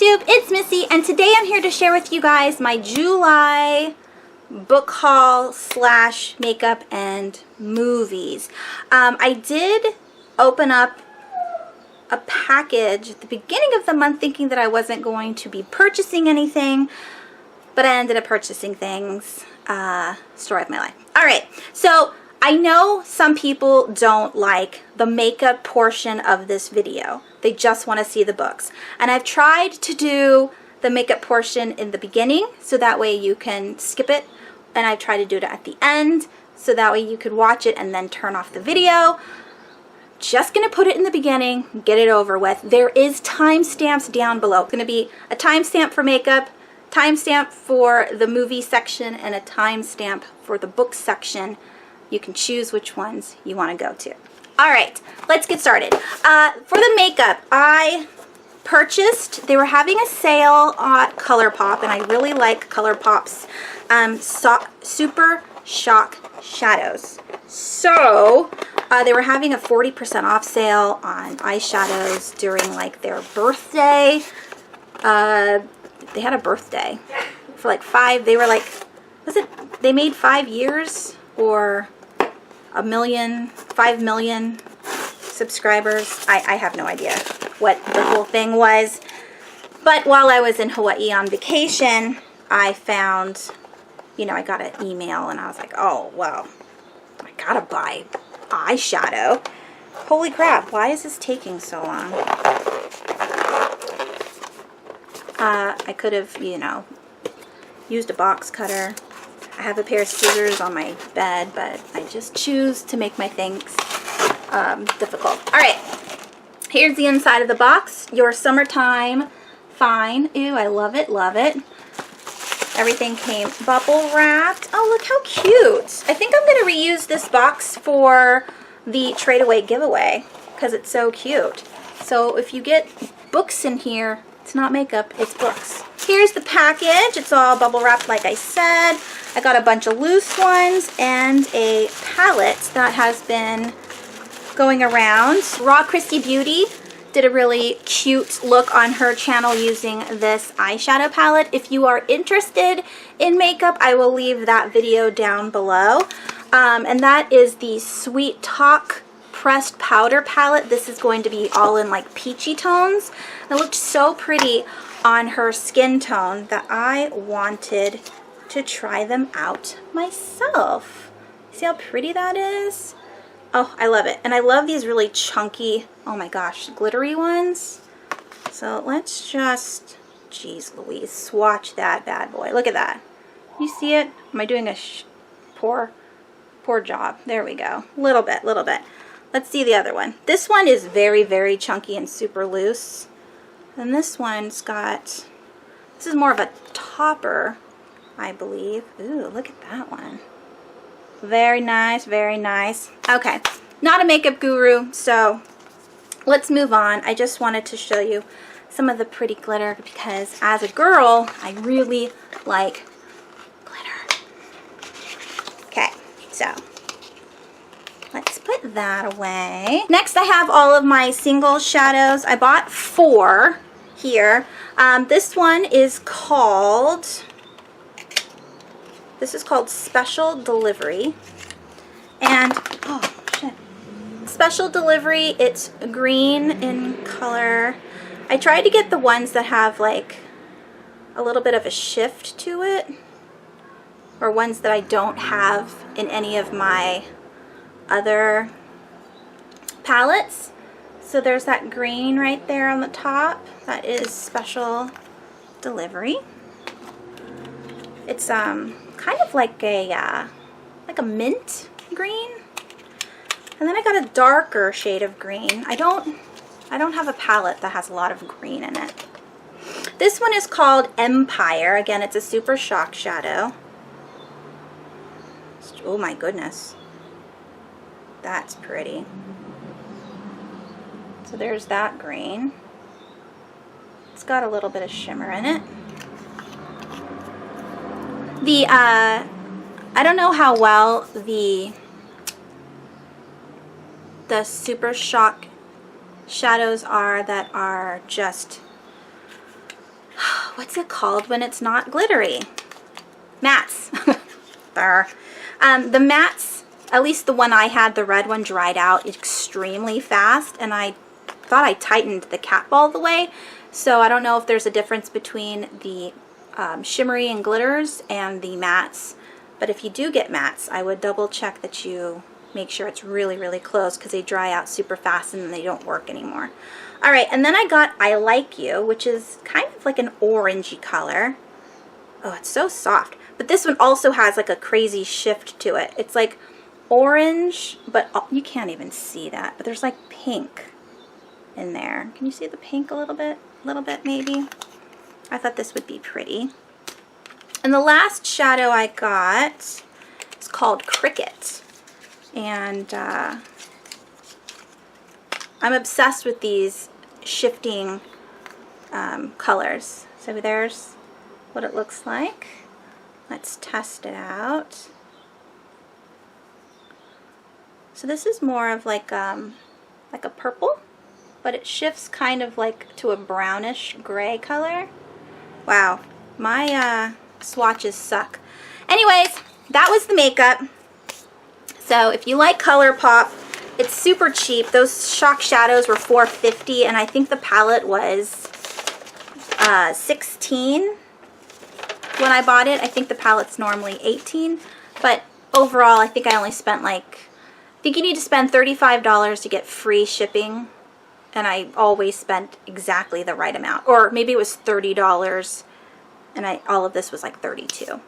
YouTube, it's Missy, and today I'm here to share with you guys my July book haul slash makeup and movies. I did open up a package at the beginning of the month thinking that I wasn't going to be purchasing anything, but I ended up purchasing things. Story of my life. Alright, so I know some people don't like the makeup portion of this video. They just want to see the books. And I've tried to do the makeup portion in the beginning so that way you can skip it. And I've tried to do it at the end so that way you could watch it and then turn off the video. Just going to put it in the beginning, get it over with. There is timestamps down below. It's going to be a timestamp for makeup, timestamp for the movie section, and a timestamp for the book section. You can choose which ones you want to go to. Alright, let's get started. For the makeup, I purchased, they were having a sale at ColourPop, and I really like ColourPop's Super Shock Shadows. So, they were having a 40% off sale on eyeshadows during like their birthday. They had a birthday for like they were like, they made 5 years or 5 million subscribers. I have no idea what the whole thing was. But while I was in Hawaii on vacation, I found, I got an email and I was like, oh, well, I gotta buy eyeshadow. Holy crap, why is this taking so long? I could have, used a box cutter. I have a pair of scissors on my bed, but I just choose to make my things difficult. Alright, here's the inside of the box. Your summertime fine. Ew, I love it, love it. Everything came bubble wrapped. Oh, look how cute. I think I'm going to reuse this box for the Trade Away giveaway because it's so cute. So if you get books in here, it's not makeup, it's books. Here's the package. It's all bubble wrapped like I said. I got a bunch of loose ones and a palette that has been going around. Raw Christy Beauty did a really cute look on her channel using this eyeshadow palette. If you are interested in makeup, I will leave that video down below. And that is the Sweet Talk Pressed Powder Palette. This is going to be all in like peachy tones. It looked so pretty on her skin tone that I wanted to try them out myself. See how pretty that is? Oh, I love it. And I love these really chunky, oh my gosh, glittery ones. So let's just, geez Louise, swatch that bad boy. Look at that. You see it? Am I doing a poor job? There we go. Little bit. Let's see the other one. This one is very, very chunky and super loose. And this one's got, this is more of a topper, I believe. Ooh, look at that one. Very nice, very nice. Okay, not a makeup guru, so let's move on. I just wanted to show you some of the pretty glitter because as a girl, I really like glitter. Okay, so let's put that away. Next, I have all of my single shadows. I bought 4 here. This one is called, Special Delivery. And, oh, shit. Special Delivery, it's green in color. I tried to get the ones that have like a little bit of a shift to it, or ones that I don't have in any of my other palettes. So there's that green right there on the top. That is Special Delivery. It's kind of like a mint green. And then I got a darker shade of green. I don't have a palette that has a lot of green in it. This one is called Empire. Again, it's a Super Shock shadow. Oh my goodness. That's pretty. So there's that green. It's got a little bit of shimmer in it. The, I don't know how well the Super Shock shadows are that are just what's it called when it's not glittery? Mats. There. The mats, at least the one I had, the red one, dried out extremely fast, and I thought I tightened the cap all the way, so I don't know if there's a difference between the shimmery and glitters and the mattes, but if you do get mattes, I would double check that you make sure it's really, really close, because they dry out super fast and then they don't work anymore. Alright, and then I got I Like You, which is kind of like an orangey color. Oh, it's so soft. But this one also has like a crazy shift to it. It's like orange, but you can't even see that, but there's like pink in there. Can you see the pink a little bit? A little bit maybe? I thought this would be pretty. And the last shadow I got is called Cricket. And I'm obsessed with these shifting colors. So there's what it looks like. Let's test it out. So this is more of like a purple, but it shifts kind of like to a brownish gray color. Wow, my swatches suck. Anyways, that was the makeup. So if you like ColourPop, it's super cheap. Those Shock Shadows were $4.50, and I think the palette was $16 when I bought it. I think the palette's normally $18, but overall I think I only spent like, I think you need to spend $35 to get free shipping, and I always spent exactly the right amount. Or maybe it was $30 and all of this was like $32.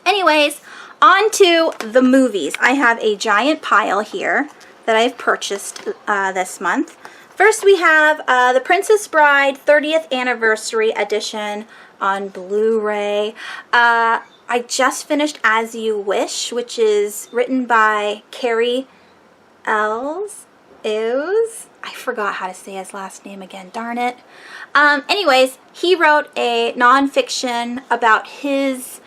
Anyways, on to the movies. I have a giant pile here that I've purchased this month. First we have The Princess Bride 30th Anniversary Edition on Blu-ray. I just finished As You Wish, which is written by Carrie Ells. I forgot how to say his last name again, darn it. Anyways, he wrote a nonfiction about his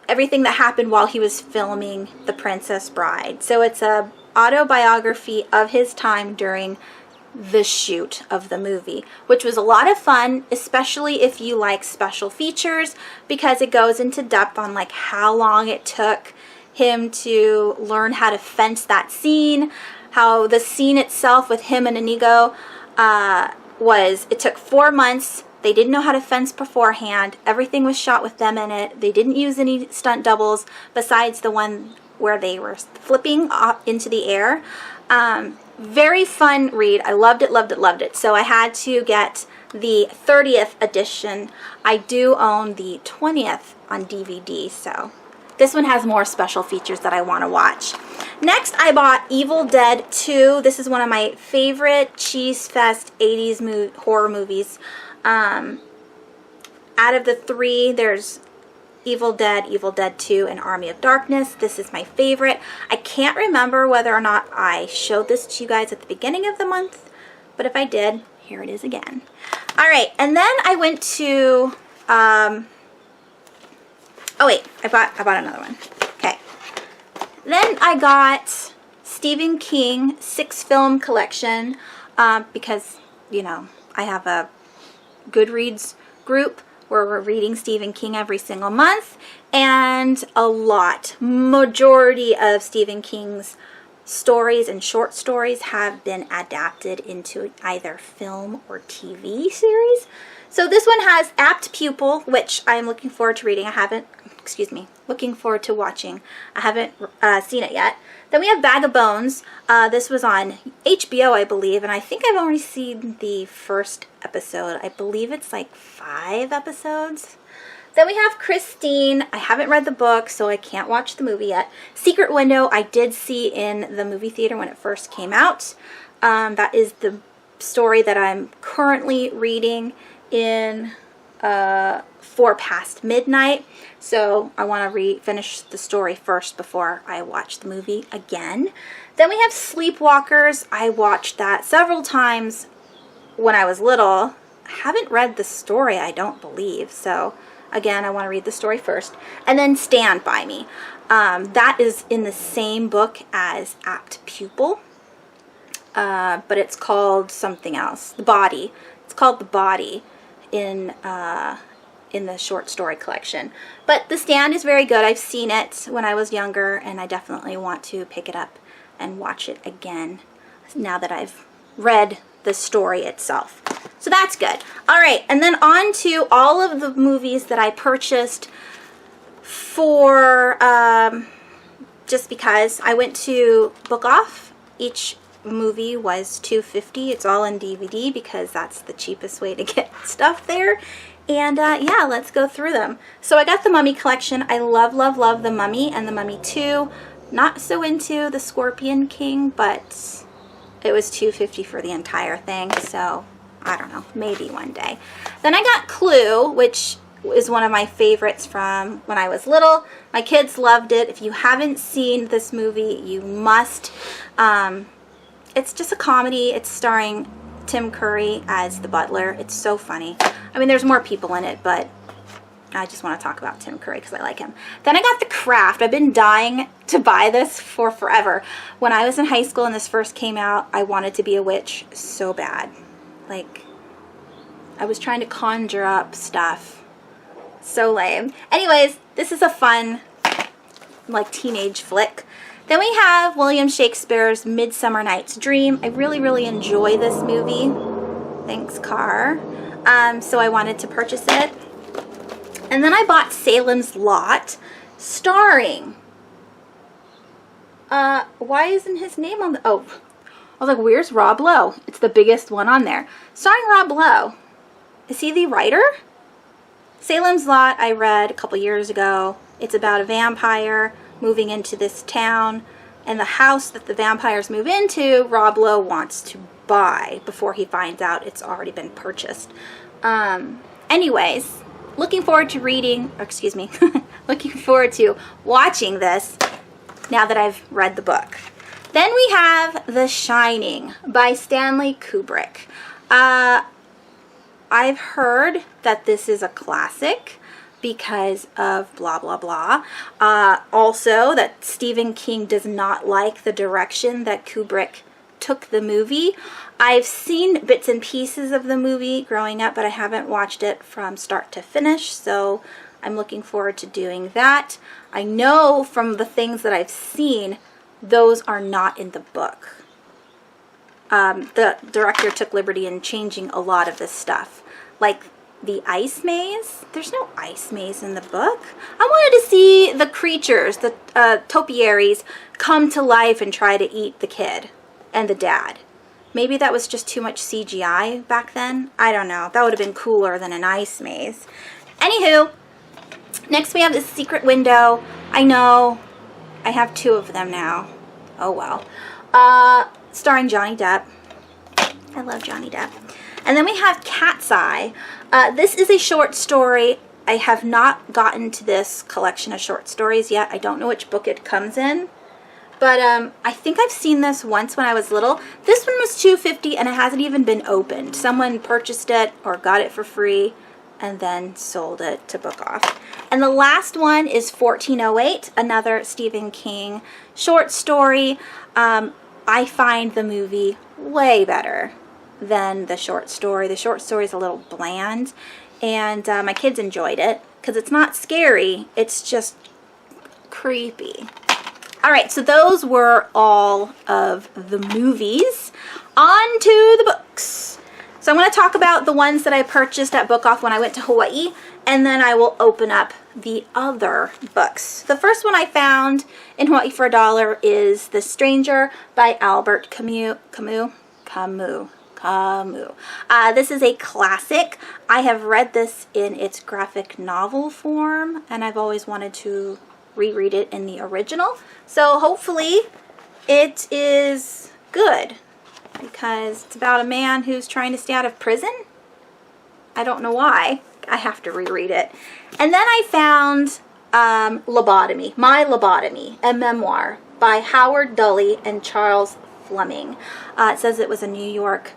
everything that happened while he was filming The Princess Bride. So it's a autobiography of his time during the shoot of the movie, which was a lot of fun, especially if you like special features, because it goes into depth on like how long it took him to learn how to fence that scene, how the scene itself with him and Inigo it took 4 months. They didn't know how to fence beforehand. Everything was shot with them in it. They didn't use any stunt doubles besides the one where they were flipping off into the air. Very fun read. I loved it, loved it, loved it. So I had to get the 30th edition. I do own the 20th on DVD, so this one has more special features that I want to watch. Next, I bought Evil Dead 2. This is one of my favorite cheese fest 80s horror movies. Out of the three, there's Evil Dead, Evil Dead 2, and Army of Darkness. This is my favorite. I can't remember whether or not I showed this to you guys at the beginning of the month, but if I did, here it is again. Alright, and then I went to, oh wait, I bought another one. Okay. Then I got Stephen King 6-film collection, because, you know, I have a Goodreads group where we're reading Stephen King every single month, and majority of Stephen King's stories and short stories have been adapted into either film or TV series. So this one has Apt Pupil, which I'm looking forward to reading. Looking forward to watching. I haven't seen it yet. Then we have Bag of Bones. This was on HBO, I believe, and I think I've only seen the first episode. I believe it's like 5 episodes. Then we have Christine. I haven't read the book, so I can't watch the movie yet. Secret Window, I did see in the movie theater when it first came out. That is the story that I'm currently reading in 4 past midnight. So I want to finish the story first before I watch the movie again. Then we have Sleepwalkers. I watched that several times when I was little. I haven't read the story, I don't believe. So again, I want to read the story first. And then Stand By Me. That is in the same book as Apt Pupil. But it's called something else. The Body. It's called The Body in the short story collection. But The Stand is very good. I've seen it when I was younger, and I definitely want to pick it up and watch it again now that I've read the story itself. So that's good. All right, and then on to all of the movies that I purchased for just because I went to Bookhaul. Each movie was $2.50. It's all in DVD because that's the cheapest way to get stuff there. And yeah, let's go through them. So I got the Mummy collection. I love, love, love the Mummy and the Mummy 2. Not so into the Scorpion King, but it was $2.50 for the entire thing. So I don't know, maybe one day. Then I got Clue, which is one of my favorites from when I was little. My kids loved it. If you haven't seen this movie, you must. It's just a comedy. It's starring Tim Curry as the butler. It's so funny. I mean, there's more people in it, but I just want to talk about Tim Curry because I like him. Then I got The Craft. I've been dying to buy this for forever. When I was in high school and this first came out, I wanted to be a witch so bad. Like, I was trying to conjure up stuff. So lame. Anyways, this is a fun, like, teenage flick. Then we have William Shakespeare's Midsummer Night's Dream. I really, really enjoy this movie. Thanks, Car. So I wanted to purchase it. And then I bought Salem's Lot, starring... why isn't his name on the... Oh, I was like, where's Rob Lowe? It's the biggest one on there. Starring Rob Lowe. Is he the writer? Salem's Lot I read a couple years ago. It's about a vampire moving into this town, and the house that the vampires move into, Rob Lowe wants to buy before he finds out it's already been purchased. Anyways, looking forward to reading, or excuse me, looking forward to watching this now that I've read the book. Then we have The Shining by Stanley Kubrick. I've heard that this is a classic because of blah, blah, blah. Also, that Stephen King does not like the direction that Kubrick took the movie. I've seen bits and pieces of the movie growing up, but I haven't watched it from start to finish, so I'm looking forward to doing that. I know from the things that I've seen, those are not in the book. The director took liberty in changing a lot of this stuff. Like the ice maze. There's no ice maze in the book. I wanted to see the creatures, the topiaries, come to life and try to eat the kid and the dad. Maybe that was just too much CGI back then. I don't know. That would have been cooler than an ice maze. Anywho, next we have The Secret Window. I know. I have 2 of them now. Oh well. Starring Johnny Depp. I love Johnny Depp. And then we have Cat's Eye. This is a short story. I have not gotten to this collection of short stories yet. I don't know which book it comes in. But I think I've seen this once when I was little. This one was $2.50 and it hasn't even been opened. Someone purchased it or got it for free and then sold it to Bookhaul. And the last one is 1408, another Stephen King short story. I find the movie way better than the short story. The short story is a little bland, and my kids enjoyed it because it's not scary, it's just creepy. Alright, so those were all of the movies. On to the books. So I'm going to talk about the ones that I purchased at Bookhaul when I went to Hawaii, and then I will open up the other books. The first one I found in Hawaii for $1 is The Stranger by Albert Camus. This is a classic. I have read this in its graphic novel form, and I've always wanted to reread it in the original. So hopefully it is good, because it's about a man who's trying to stay out of prison. I don't know why. I have to reread it. And then I found Lobotomy, My Lobotomy, a memoir by Howard Dully and Charles Fleming. It says it was a New York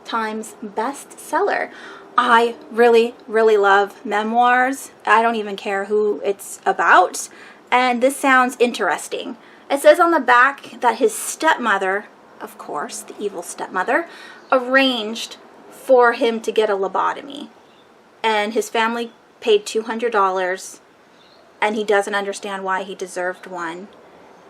Times bestseller. I really, really love memoirs. I don't even care who it's about. And this sounds interesting. It says on the back that his stepmother, of course, the evil stepmother, arranged for him to get a lobotomy. And his family paid $200, and he doesn't understand why he deserved one.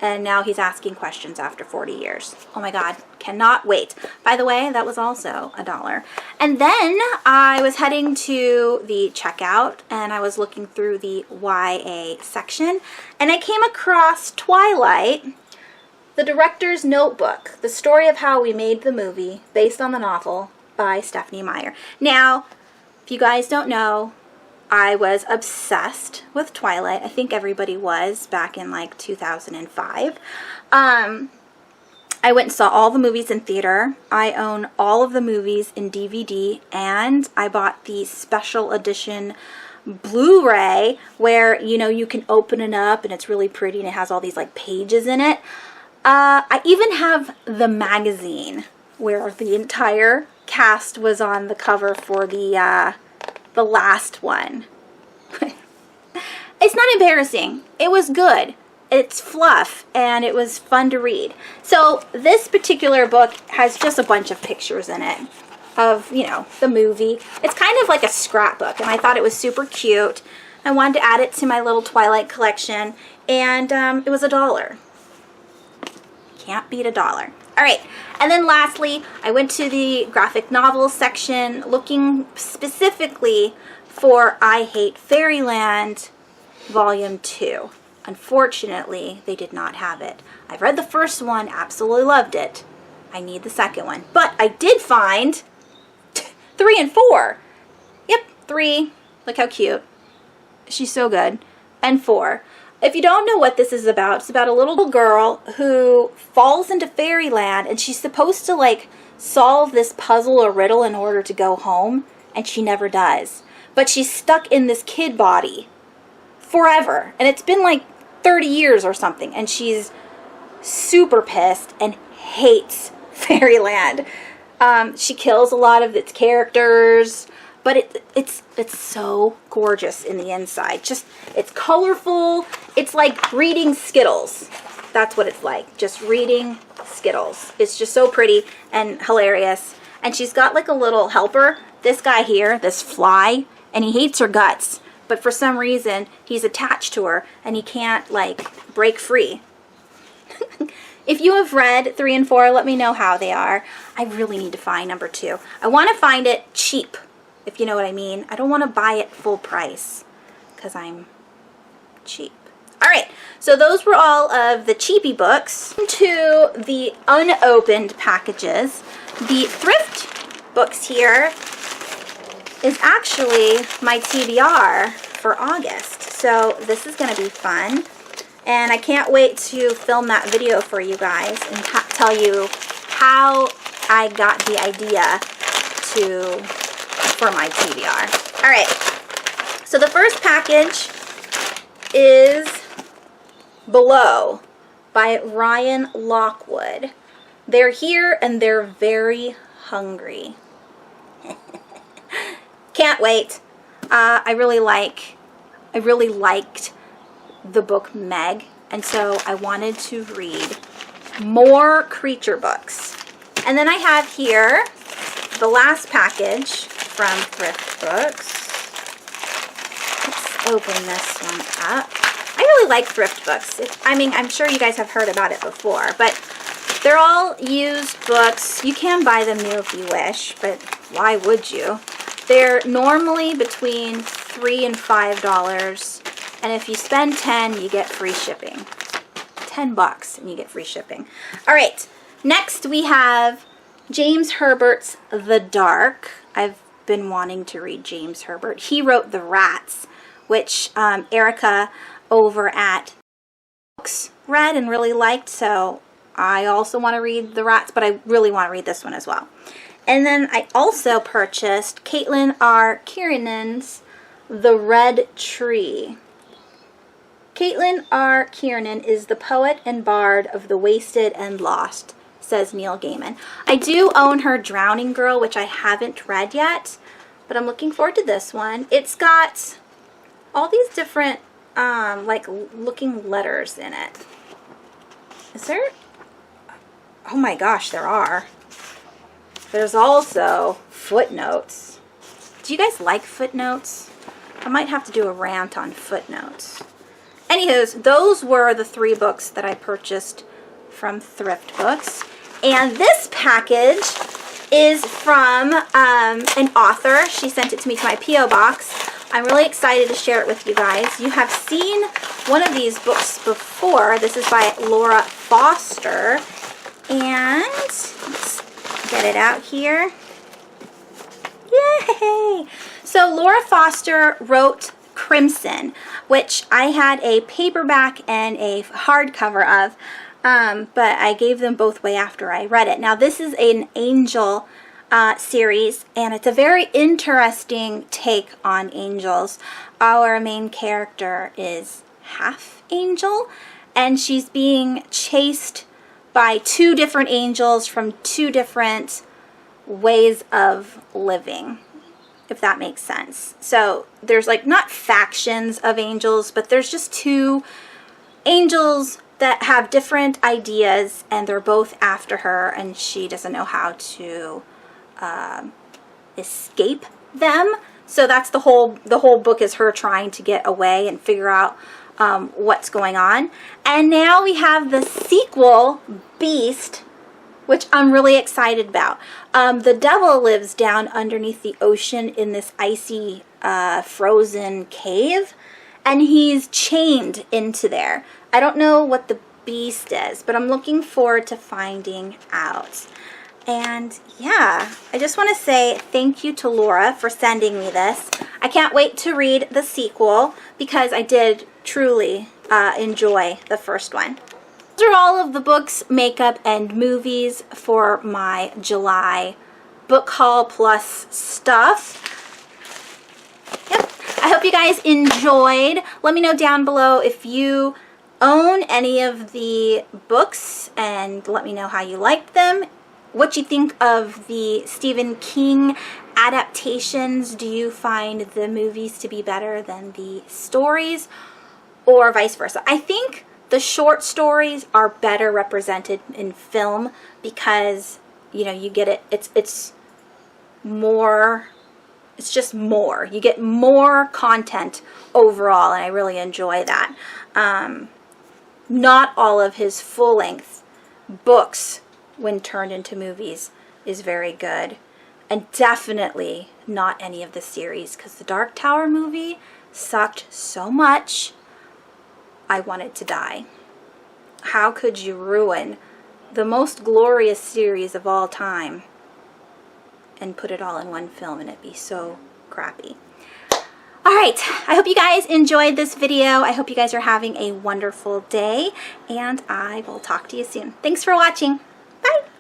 And now he's asking questions after 40 years. Oh my God, cannot wait. By the way, that was also $1. And then I was heading to the checkout, and I was looking through the YA section, and I came across Twilight, the director's notebook, the story of how we made the movie based on the novel by Stephenie Meyer. Now, if you guys don't know, I was obsessed with Twilight. I think everybody was back in like 2005. I went and saw all the movies in theater. I own all of the movies in DVD, and I bought the special edition Blu-ray where, you know, you can open it up and it's really pretty and it has all these like pages in it. I even have the magazine where the entire cast was on the cover for the last one. It's not embarrassing. It was good. It's fluff, and it was fun to read. So this particular book has just a bunch of pictures in it of, you know, the movie. It's kind of like a scrapbook, and I thought it was super cute. I wanted to add it to my little Twilight collection, and it was $1. Can't beat $1. All right, and then lastly, I went to the graphic novel section looking specifically for I Hate Fairyland Volume 2. Unfortunately, they did not have it. I've read the first one, absolutely loved it. I need the second one. But I did find 3 and 4. Yep, 3. Look how cute. She's so good. And 4. If you don't know what this is about, it's about a little girl who falls into fairyland, and she's supposed to like solve this puzzle or riddle in order to go home, and she never does. But she's stuck in this kid body forever, and it's been like 30 years or something, and she's super pissed and hates fairyland. She kills a lot of its characters, but it's so gorgeous in the inside. Just, it's colorful. It's like reading Skittles. That's what it's like. Just reading Skittles. It's just so pretty and hilarious. And she's got like a little helper. This guy here, this fly, and he hates her guts. But for some reason, he's attached to her and he can't like break free. If you have read 3 and 4, let me know how they are. I really need to find number 2. I want to find it cheap, if you know what I mean. I don't want to buy it full price because I'm cheap. All right, so those were all of the cheapy books. To the unopened packages. The thrift books here is actually my TBR for August. So this is going to be fun. And I can't wait to film that video for you guys and tell you how I got the idea for my TBR. All right, so the first package is Below by Ryan Lockwood. They're here and they're very hungry. Can't wait. I really liked the book Meg, and so I wanted to read more creature books. And then I have here the last package from Thrift Books. Let's open this one up. I really like Thrift Books. I mean, I'm sure you guys have heard about it before, but they're all used books. You can buy them new if you wish, but why would you? They're normally between $3 and $5. And if you spend $10, you get free shipping. $10 and you get free shipping. All right, next we have James Herbert's The Dark. I've been wanting to read James Herbert. He wrote The Rats, which Erica over at Books read and really liked. So I also want to read The Rats, but I really want to read this one as well. And then I also purchased Caitlin R. Kiernan's The Red Tree. Caitlin R. Kiernan is the poet and bard of the wasted and lost, says Neil Gaiman. I do own her Drowning Girl, which I haven't read yet, but I'm looking forward to this one. It's got all these different, like, looking letters in it. Is there? Oh my gosh, there are. there's also footnotes. Do you guys like footnotes? I might have to do a rant on footnotes. Anywho, those were the 3 books that I purchased from Thrift Books. And this package is from an author. She sent it to me to my P.O. box. I'm really excited to share it with you guys. You have seen one of these books before. This is by Laura Foster. And let's get it out here. Yay! So Laura Foster wrote Crimson, which I had a paperback and a hardcover of, but I gave them both away after I read it. Now this is an angel series, and it's a very interesting take on angels. Our main character is half angel, and she's being chased by 2 different angels from 2 different ways of living, if that makes sense. So there's like not factions of angels, but there's just 2 angels that have different ideas, and they're both after her, and she doesn't know how to escape them. So that's the whole book, is her trying to get away and figure out what's going on. And now we have the sequel, Beast, which I'm really excited about. The devil lives down underneath the ocean in this icy, frozen cave, and he's chained into there. I don't know what the beast is, but I'm looking forward to finding out. And yeah, I just want to say thank you to Laura for sending me this. I can't wait to read the sequel because I did truly enjoy the first one. Those are all of the books, makeup, and movies for my July book haul plus stuff. Yep. I hope you guys enjoyed. Let me know down below if you own any of the books, and let me know how you liked them. What you think of the Stephen King adaptations. Do you find the movies to be better than the stories, or vice versa? I think the short stories are better represented in film because, you know, you get it. It's more. It's just more. You get more content overall, and I really enjoy that. Not all of his full-length books, when turned into movies, is very good. And definitely not any of the series, because the Dark Tower movie sucked so much, I wanted to die. How could you ruin the most glorious series of all time and put it all in one film and it be so crappy? Alright, I hope you guys enjoyed this video. I hope you guys are having a wonderful day, and I will talk to you soon. Thanks for watching. Bye!